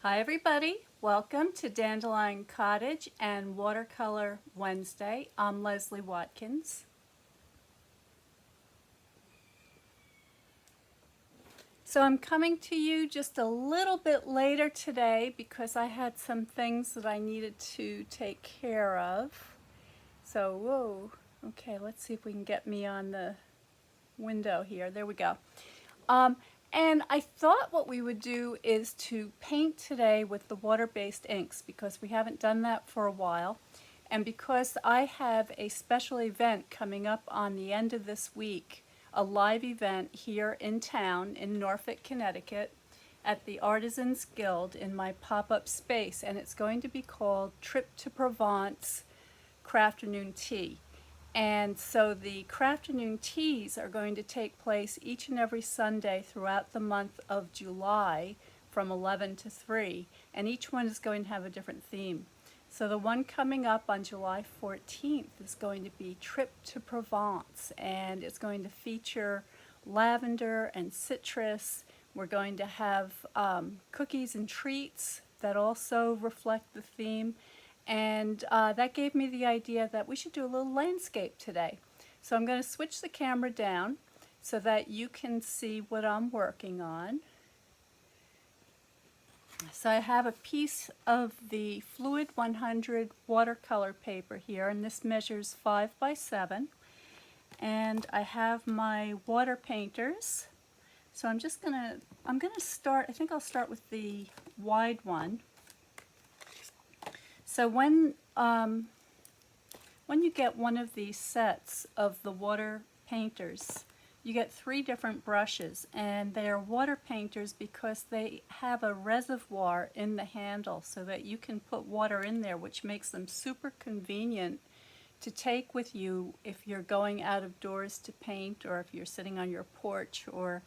Hi everybody, welcome to Dandelion Cottage and Watercolor Wednesday. I'm Leslie Watkins. So I'm coming to you just a little bit later today because I had some things that I needed to take care of. So, whoa, okay, let's see if we can get me on the window here. There we go. And I thought what we would do is to paint today with the water-based inks because we haven't done that for a while. And because I have a special event coming up on the end of this week, a live event here in town in Norfolk, Connecticut at the Artisans Guild in my pop-up space, and it's going to be called Trip to Provence Crafternoon Tea. And so the Crafternoon Teas are going to take place each and every Sunday throughout the month of July from 11 to 3, and each one is going to have a different theme. So the one coming up on July 14th is going to be Trip to Provence, and it's going to feature lavender and citrus. We're going to have cookies and treats that also reflect the theme. And that gave me the idea that we should do a little landscape today. So I'm going to switch the camera down so that you can see what I'm working on. So I have a piece of the Fluid 100 watercolor paper here, and this measures 5 by 7. And I have my water painters. So I'm going to start, I think I'll start with the wide one. So when you get one of these sets of the water painters, you get 3 different brushes, and they are water painters because they have a reservoir in the handle so that you can put water in there, which makes them super convenient to take with you if you're going out of doors to paint, or if you're sitting on your porch, or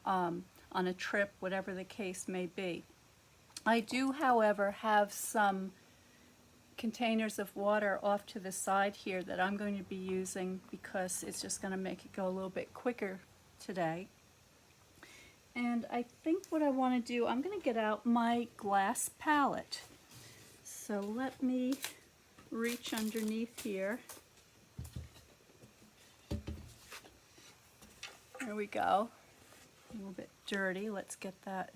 on a trip, whatever the case may be. I do, however, have some containers of water off to the side here that I'm going to be using because it's just going to make it go a little bit quicker today. And I think what I want to do, I'm going to get out my glass palette. So let me reach underneath here. There we go. A little bit dirty. Let's get that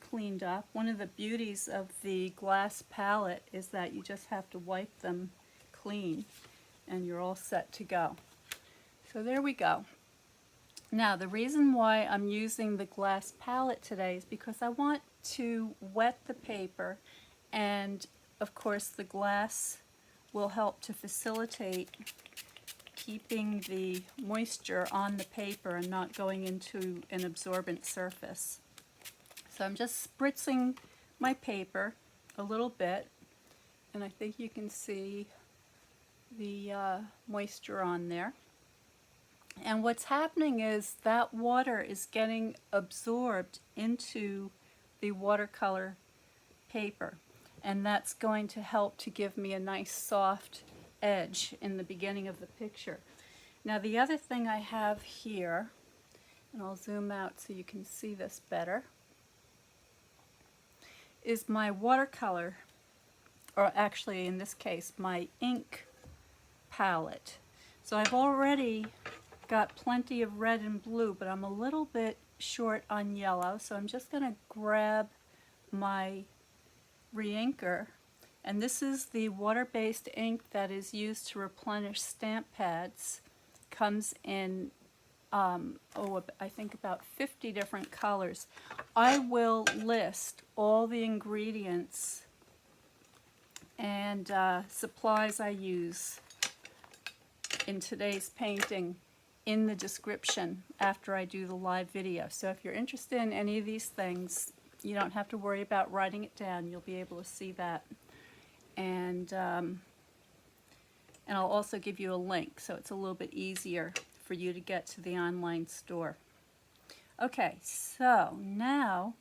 cleaned up. One of the beauties of the glass palette is that you just have to wipe them clean and you're all set to go. So there we go. Now the reason why I'm using the glass palette today is because I want to wet the paper, and of course the glass will help to facilitate keeping the moisture on the paper and not going into an absorbent surface. So I'm just spritzing my paper a little bit, and I think you can see the moisture on there. And what's happening is that water is getting absorbed into the watercolor paper, and that's going to help to give me a nice soft edge in the beginning of the picture. Now the other thing I have here, and I'll zoom out so you can see this better, is my watercolor, or actually in this case my ink palette. So I've already got plenty of red and blue, but I'm a little bit short on yellow, so I'm just going to grab my re-inker, and this is the water-based ink that is used to replenish stamp pads. Comes in I think about 50 different colors. I will list all the ingredients and supplies I use in today's painting in the description after I do the live video. So if you're interested in any of these things, you don't have to worry about writing it down. You'll be able to see that. And I'll also give you a link so it's a little bit easier for you to get to the online store. Okay, so now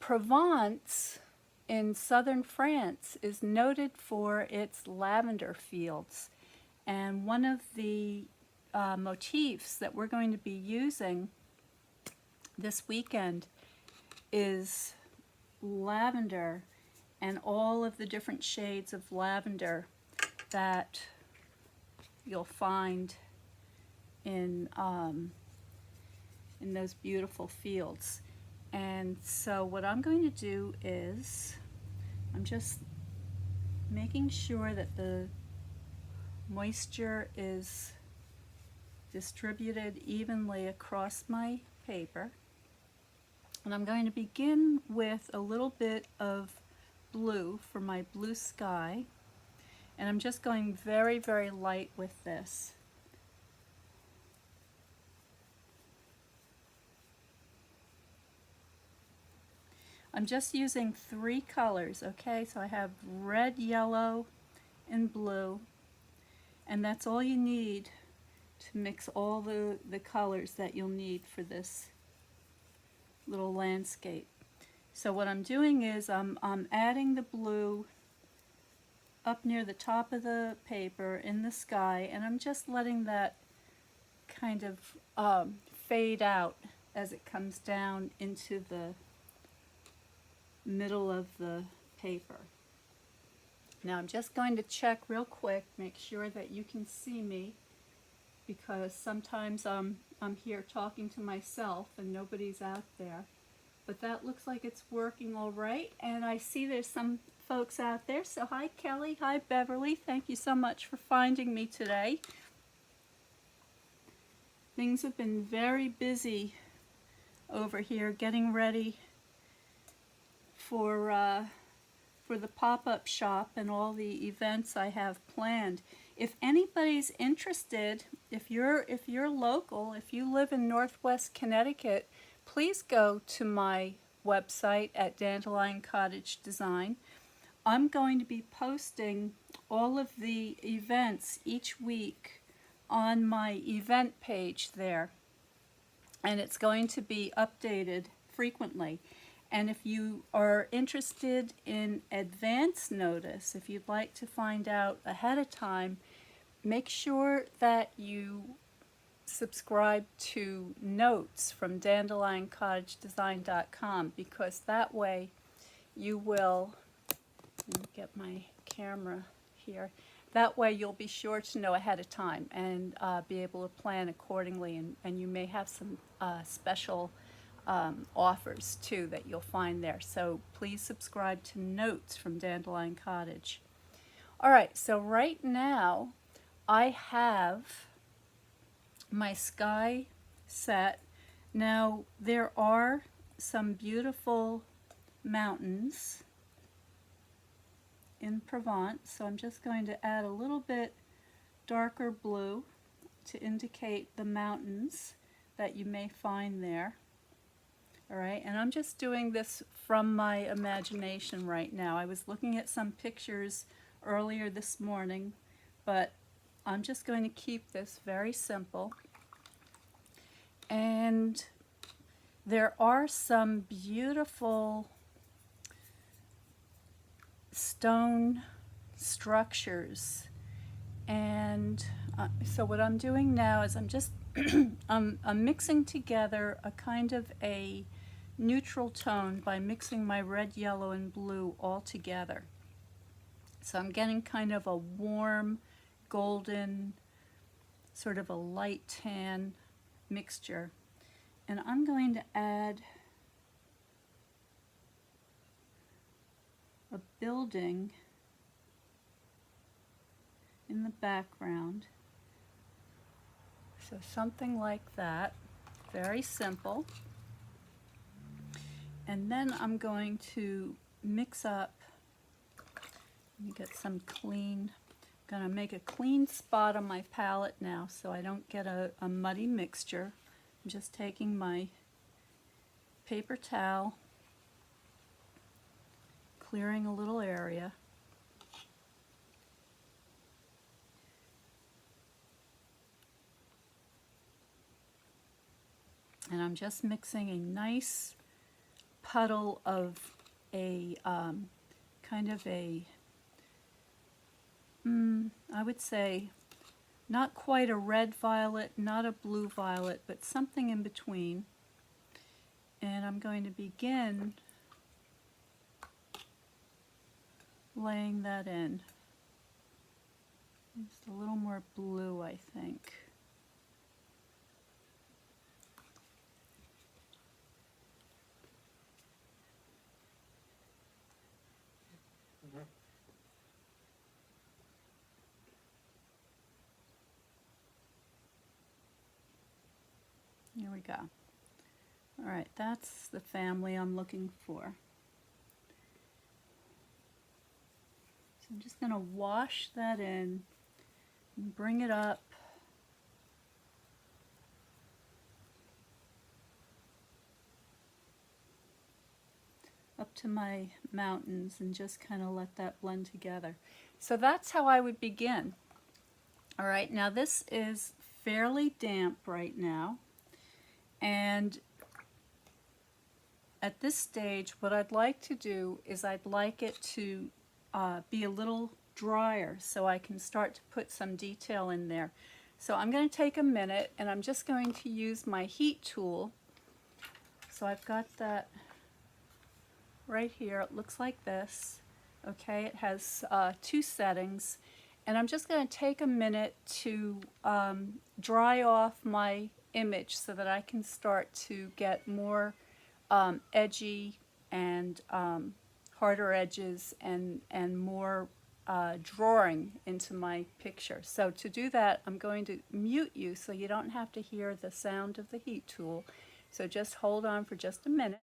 Provence in southern France is noted for its lavender fields, and one of the motifs that we're going to be using this weekend is lavender and all of the different shades of lavender that you'll find in those beautiful fields. And so what I'm going to do is I'm just making sure that the moisture is distributed evenly across my paper. And I'm going to begin with a little bit of blue for my blue sky. And I'm just going very, very light with this. I'm just using 3 colors, okay? So I have red, yellow, and blue. And that's all you need to mix all the colors that you'll need for this little landscape. So what I'm doing is I'm adding the blue up near the top of the paper in the sky, and I'm just letting that kind of fade out as it comes down into the middle of the paper. Now I'm just going to check real quick, make sure that you can see me, because sometimes I'm here talking to myself and nobody's out there. But that looks like it's working all right, and I see there's some folks out there. So hi Kelly, hi Beverly, thank you so much for finding me today. Things have been very busy over here getting ready for the pop-up shop and all the events I have planned. If anybody's interested, if you're local, if you live in Northwest Connecticut, please go to my website at Dandelion Cottage Design. I'm going to be posting all of the events each week on my event page there, and it's going to be updated frequently. And if you are interested in advance notice, if you'd like to find out ahead of time, make sure that you subscribe to notes from dandelioncottagedesign.com, because that way you will, let me get my camera here, that way you'll be sure to know ahead of time and be able to plan accordingly, and you may have some special offers too that you'll find there. So please subscribe to notes from Dandelion Cottage. Alright, so right now I have my sky set. Now there are some beautiful mountains in Provence, so I'm just going to add a little bit darker blue to indicate the mountains that you may find there. Alright, and I'm just doing this from my imagination right now. I was looking at some pictures earlier this morning, but I'm just going to keep this very simple. And there are some beautiful stone structures, and so what I'm doing now is I'm just I'm mixing together a kind of a neutral tone by mixing my red, yellow, and blue all together. So I'm getting kind of a warm, golden, sort of a light tan mixture. And I'm going to add a building in the background. So something like that, very simple. And then I'm going to mix up, let me get some clean, I'm going to make a clean spot on my palette now so I don't get a muddy mixture. I'm just taking my paper towel, clearing a little area. And I'm just mixing a nice puddle of a kind of a, I would say, not quite a red violet, not a blue violet, but something in between. And I'm going to begin laying that in. Just a little more blue, I think. Here we go. All right, that's the family I'm looking for. So I'm just going to wash that in and bring it up to my mountains and just kind of let that blend together. So that's how I would begin. All right, now this is fairly damp right now, and at this stage what I'd like to do is I'd like it to be a little drier so I can start to put some detail in there. So I'm going to take a minute and I'm just going to use my heat tool. So I've got that right here. It looks like this. Okay, it has 2 settings, and I'm just going to take a minute to dry off my image so that I can start to get more edgy and harder edges and more drawing into my picture. So to do that, I'm going to mute you so you don't have to hear the sound of the heat tool. So just hold on for just a minute.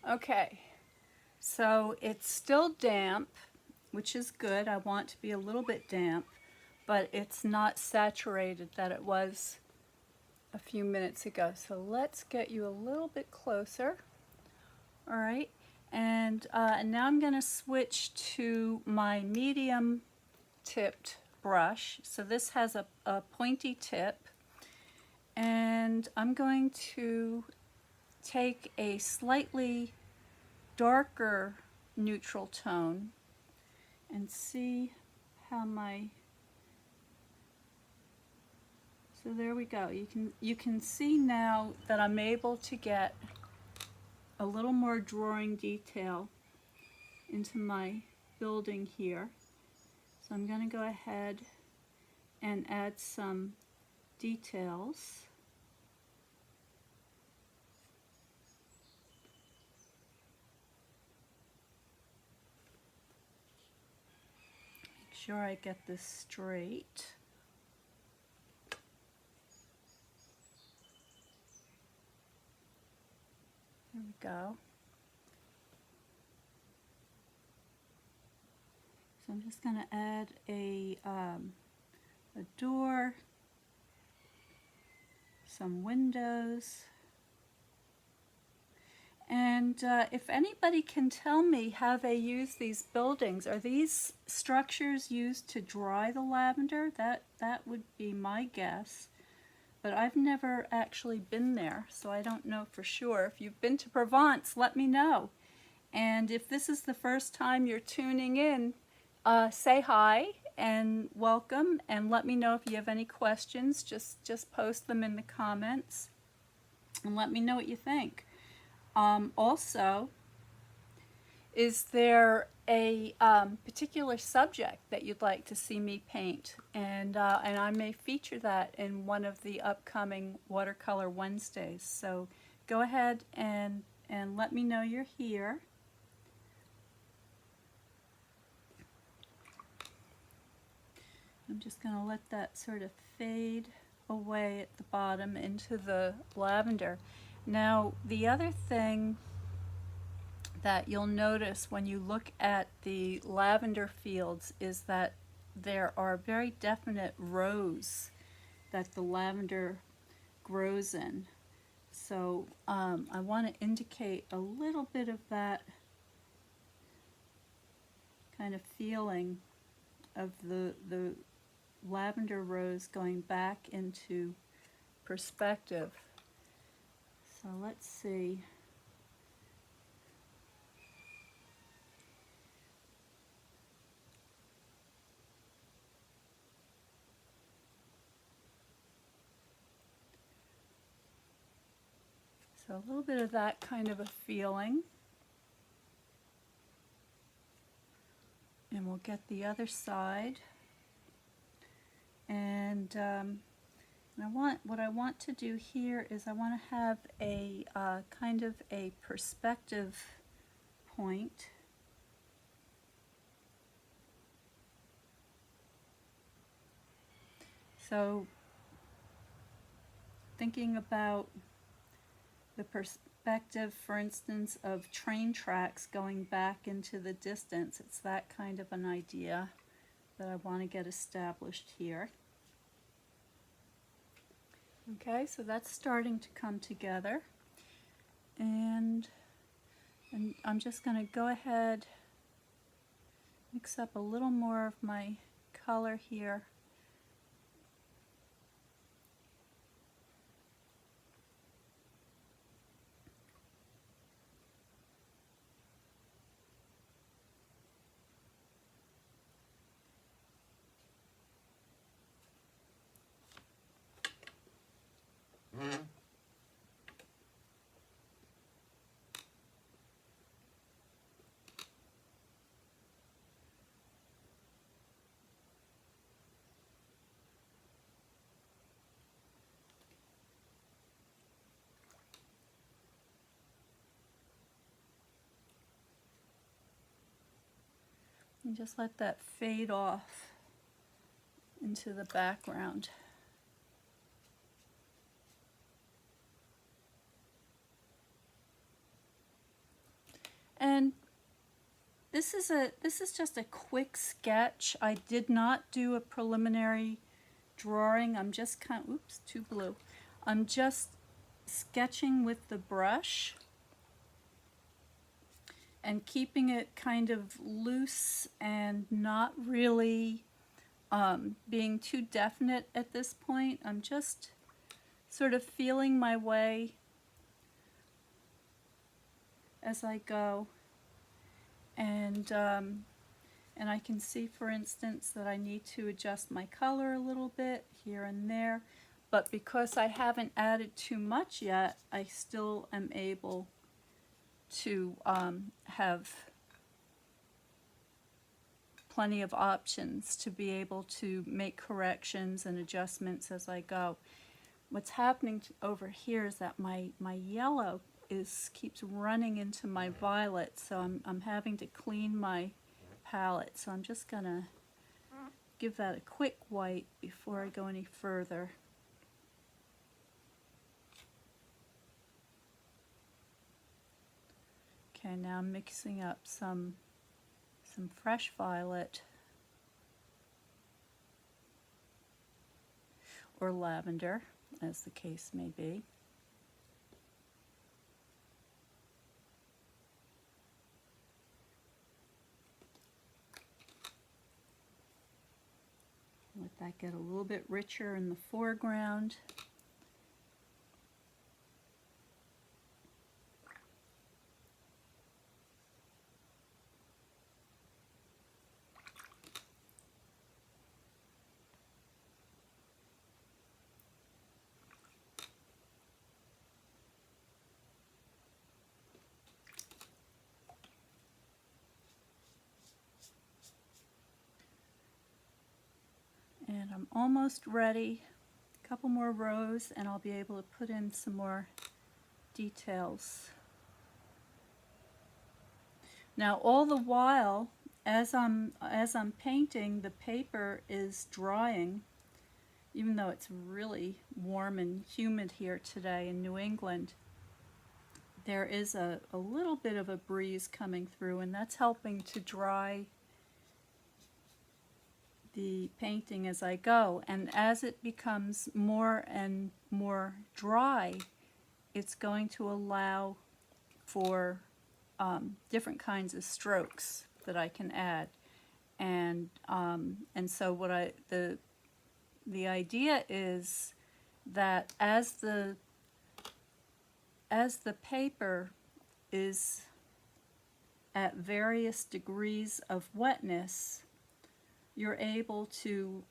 Okay, so it's still damp, which is good. I want to be a little bit damp, but it's not saturated that it was a few minutes ago. So let's get you a little bit closer. All right, and now I'm going to switch to my medium tipped brush. So this has a pointy tip, and I'm going to take a slightly darker neutral tone and see how so there we go. You can see now that I'm able to get a little more drawing detail into my building here. So I'm going to go ahead and add some details. Make sure I get this straight. There we go. So I'm just going to add a door, some windows, and if anybody can tell me how they use these buildings, are these structures used to dry the lavender? That would be my guess. But I've never actually been there, so I don't know for sure. If you've been to Provence, let me know. And if this is the first time you're tuning in, say hi and welcome, and let me know if you have any questions. Just post them in the comments and let me know what you think. Also, is there a particular subject that you'd like to see me paint? And I may feature that in one of the upcoming Watercolor Wednesdays. So go ahead and let me know you're here. I'm just going to let that sort of fade away at the bottom into the lavender. Now, the other thing that you'll notice when you look at the lavender fields is that there are very definite rows that the lavender grows in. So I want to indicate a little bit of that kind of feeling of the lavender rows going back into perspective. So let's see. So a little bit of that kind of a feeling. And we'll get the other side. And what I want to do here is I want to have a kind of a perspective point. So thinking about the perspective, for instance, of train tracks going back into the distance, it's that kind of an idea that I want to get established here. Okay, so that's starting to come together, and I'm just going to go ahead, mix up a little more of my color here. And just let that fade off into the background. And this is just a quick sketch. I did not do a preliminary drawing. I'm just oops, too blue. I'm just sketching with the brush and keeping it kind of loose and not really being too definite at this point. I'm just sort of feeling my way as I go, and I can see, for instance, that I need to adjust my color a little bit here and there, but because I haven't added too much yet, I still am able to have plenty of options to be able to make corrections and adjustments as I go. What's happening over here is that my yellow keeps running into my violet, so I'm having to clean my palette. So I'm just gonna give that a quick wipe before I go any further. Okay, now I'm mixing up some fresh violet or lavender, as the case may be. Let that get a little bit richer in the foreground. almost ready. A couple more rows and I'll be able to put in some more details. Now all the while, as I'm painting, the paper is drying, even though it's really warm and humid here today in New England. There is a little bit of a breeze coming through, and that's helping to dry the painting as I go. And as it becomes more and more dry, it's going to allow for different kinds of strokes that I can add. And so what the idea is that as the paper is at various degrees of wetness, you're able to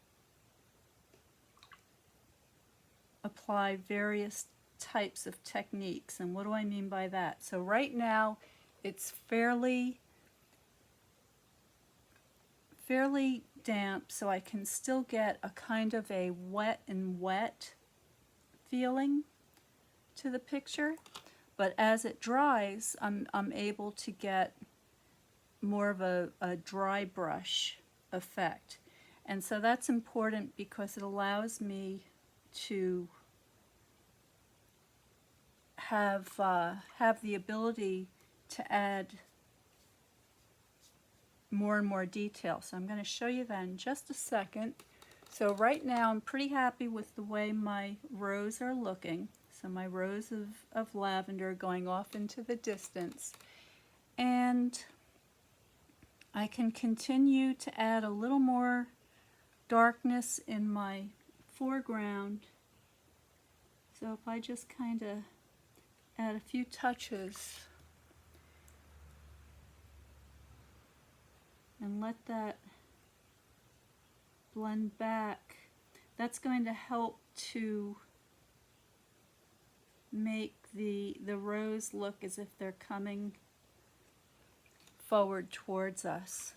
apply various types of techniques. And what do I mean by that? So right now it's fairly damp, so I can still get a kind of a wet and wet feeling to the picture, but as it dries, I'm able to get more of a dry brush effect. And so that's important because it allows me to have the ability to add more and more detail. So I'm going to show you that in just a second. So right now I'm pretty happy with the way my rows are looking. So my rows of lavender going off into the distance. And I can continue to add a little more darkness in my foreground. So if I just kind of add a few touches and let that blend back, that's going to help to make the rows look as if they're coming forward towards us.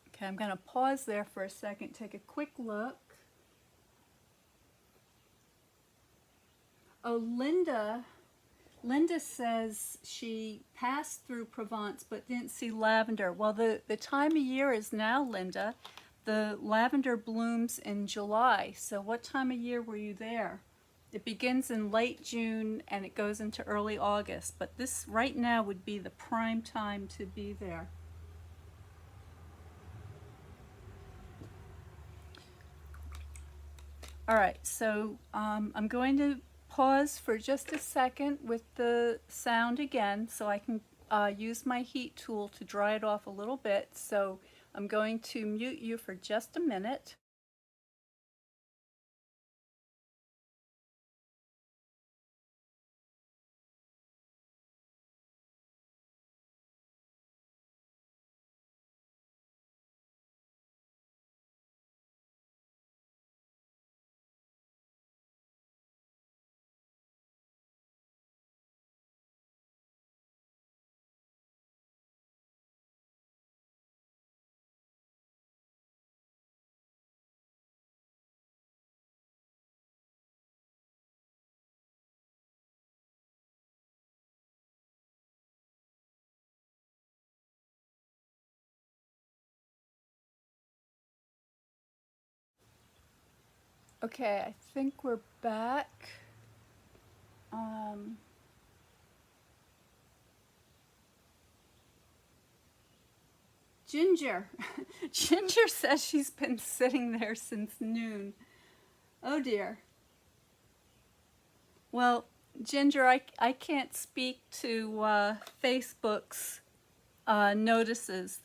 Okay, I'm going to pause there for a second, take a quick look. Oh, Linda says she passed through Provence but didn't see lavender. Well, the time of year is now, Linda. The lavender blooms in July. So what time of year were you there? It begins in late June and it goes into early August. But this right now would be the prime time to be there. All right, so I'm going to pause for just a second with the sound again so I can use my heat tool to dry it off a little bit. So I'm going to mute you for just a minute. Okay, I think we're back. Ginger. Ginger says she's been sitting there since noon. Oh dear. Well, Ginger, I can't speak to Facebook's notices.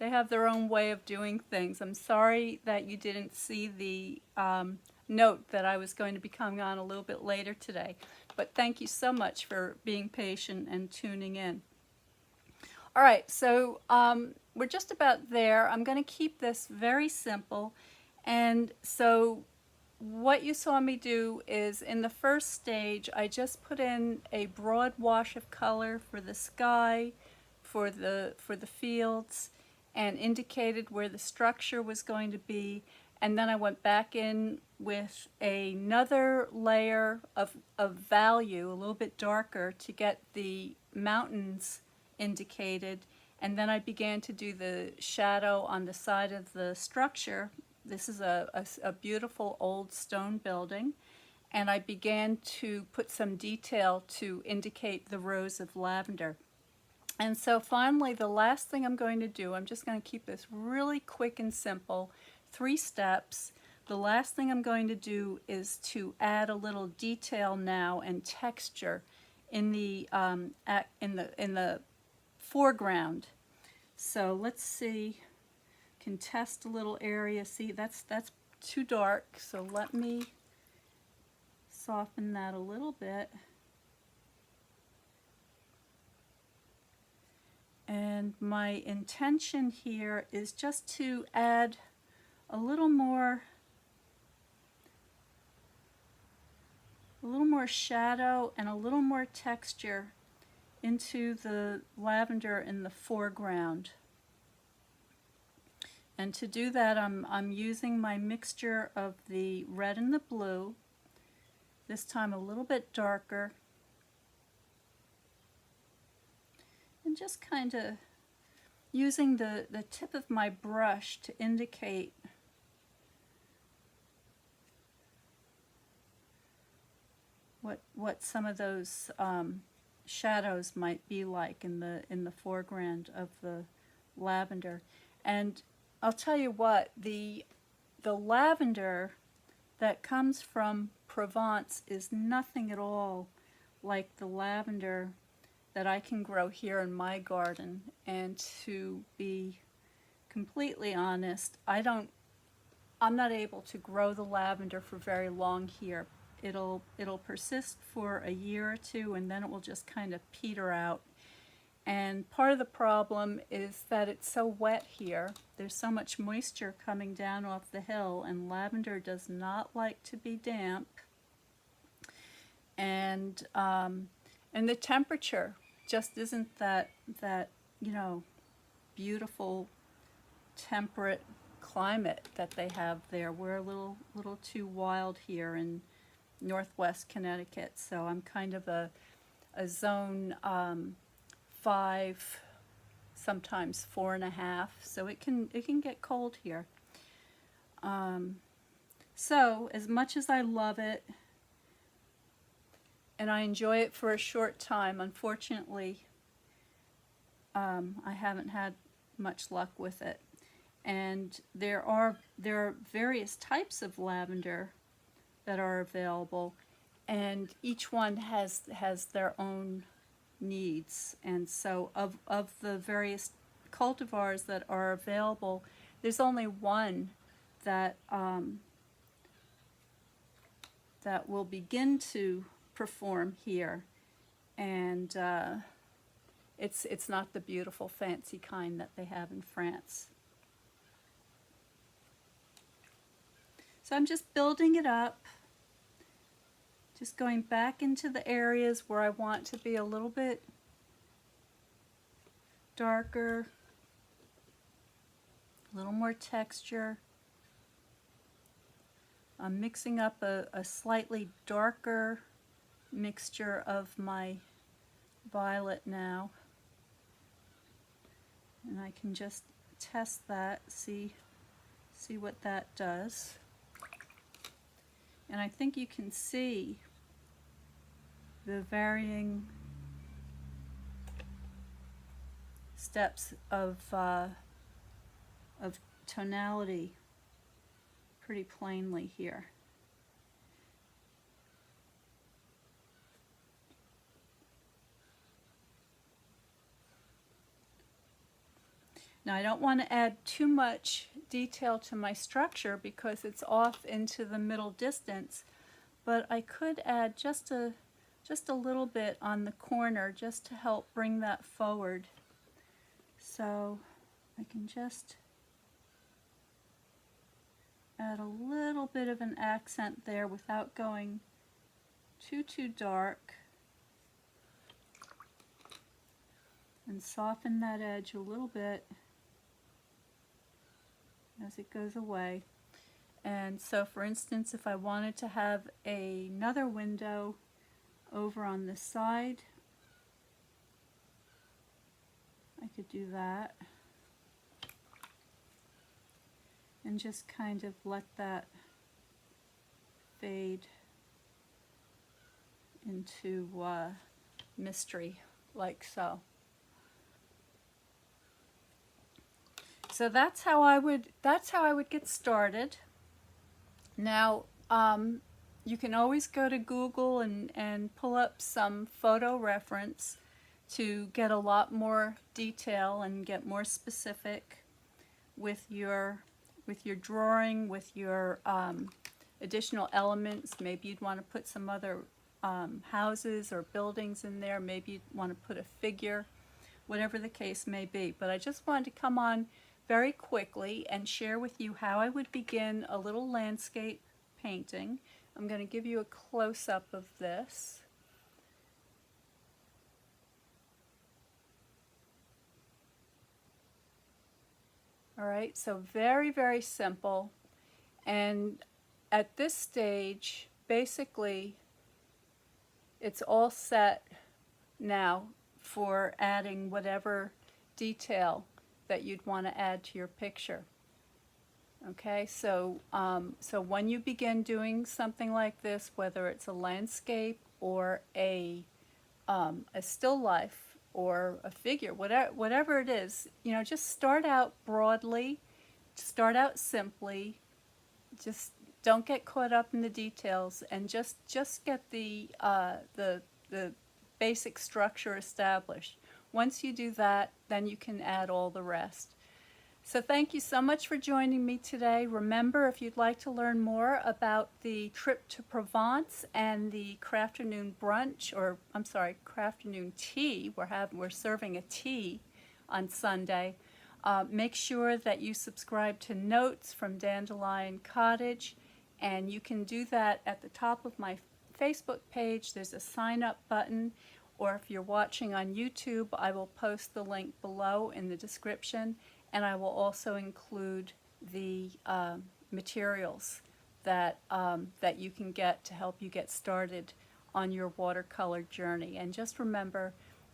They have their own way of doing things. I'm sorry that you didn't see the note that I was going to be coming on a little bit later today. But thank you so much for being patient and tuning in. All right, so we're just about there. I'm going to keep this very simple. And so what you saw me do is in the first stage, I just put in a broad wash of color for the sky, for the fields and indicated where the structure was going to be, and then I went back in with another layer of value, a little bit darker, to get the mountains indicated, and then I began to do the shadow on the side of the structure. This is a beautiful old stone building, and I began to put some detail to indicate the rows of lavender. And so finally, the last thing I'm going to do, I'm just going to keep this really quick and simple, 3 steps. The last thing I'm going to do is to add a little detail now and texture in the foreground. So let's see, can test a little area. See, that's too dark, so let me soften that a little bit. And my intention here is just to add a little more shadow and a little more texture into the lavender in the foreground. And to do that, I'm using my mixture of the red and the blue, this time a little bit darker, and just kind of using the tip of my brush to indicate what some of those shadows might be like in the foreground of the lavender. And I'll tell you what, the lavender that comes from Provence is nothing at all like the lavender that I can grow here in my garden. And to be completely honest, I'm not able to grow the lavender for very long here. It'll persist for a year or two, and then it will just kind of peter out. And part of the problem is that it's so wet here. There's so much moisture coming down off the hill, and lavender does not like to be damp. And the temperature just isn't that beautiful temperate climate that they have there. We're a little too wild here in northwest Connecticut, so I'm kind of a zone 5, sometimes 4.5, so it can get cold here. So as much as I love it and I enjoy it for a short time, unfortunately I haven't had much luck with it. And there are various types of lavender that are available, and each one has their own needs. And so of the various cultivars that are available, there's only one that that will begin to perform here, and it's not the beautiful fancy kind that they have in France. So I'm just building it up, just going back into the areas where I want to be a little bit darker, a little more texture. I'm mixing up a slightly darker mixture of my violet now, and I can just test that, see what that does. And I think you can see the varying steps of tonality pretty plainly here. Now I don't want to add too much detail to my structure because it's off into the middle distance, but I could add just a little bit on the corner just to help bring that forward. So I can just add a little bit of an accent there without going too dark. and soften that edge a little bit as it goes away. And so for instance, if I wanted to have another window over on this side, I could do that and just kind of let that fade into mystery, like so. So that's how I would get started. Now you can always go to Google and pull up some photo reference to get a lot more detail and get more specific with your drawing, with your additional elements. Maybe you'd want to put some other houses or buildings in there. Maybe you'd want to put a figure, whatever the case may be. But I just wanted to come on very quickly and share with you how I would begin a little landscape painting. I'm going to give you a close-up of this. All right, so very, very simple. And at this stage, basically, it's all set now for adding whatever detail that you'd want to add to your picture. Okay, so so when you begin doing something like this, whether it's a landscape or a still life or a figure, whatever it is, you know, just start out broadly, start out simply, just don't get caught up in the details, and just get the basic structure established. Once you do that, then you can add all the rest. So thank you so much for joining me today. Remember, if you'd like to learn more about the trip to Provence and the Crafternoon brunch, or I'm sorry, Crafternoon tea, we're serving a tea on Sunday. Make sure that you subscribe to Notes from Dandelion Cottage, and you can do that at the top of my Facebook page. There's a sign up button, or if you're watching on YouTube, I will post the link below in the description. And I will also include the materials that you can get to help you get started on your watercolor journey. And just remember,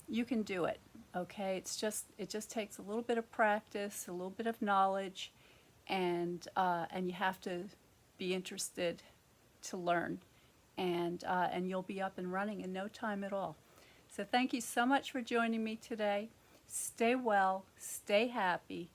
you can do it. Okay, it just takes a little bit of practice, a little bit of knowledge, and you have to be interested to learn, and you'll be up and running in no time at all. So thank you so much for joining me today. Stay well, stay happy,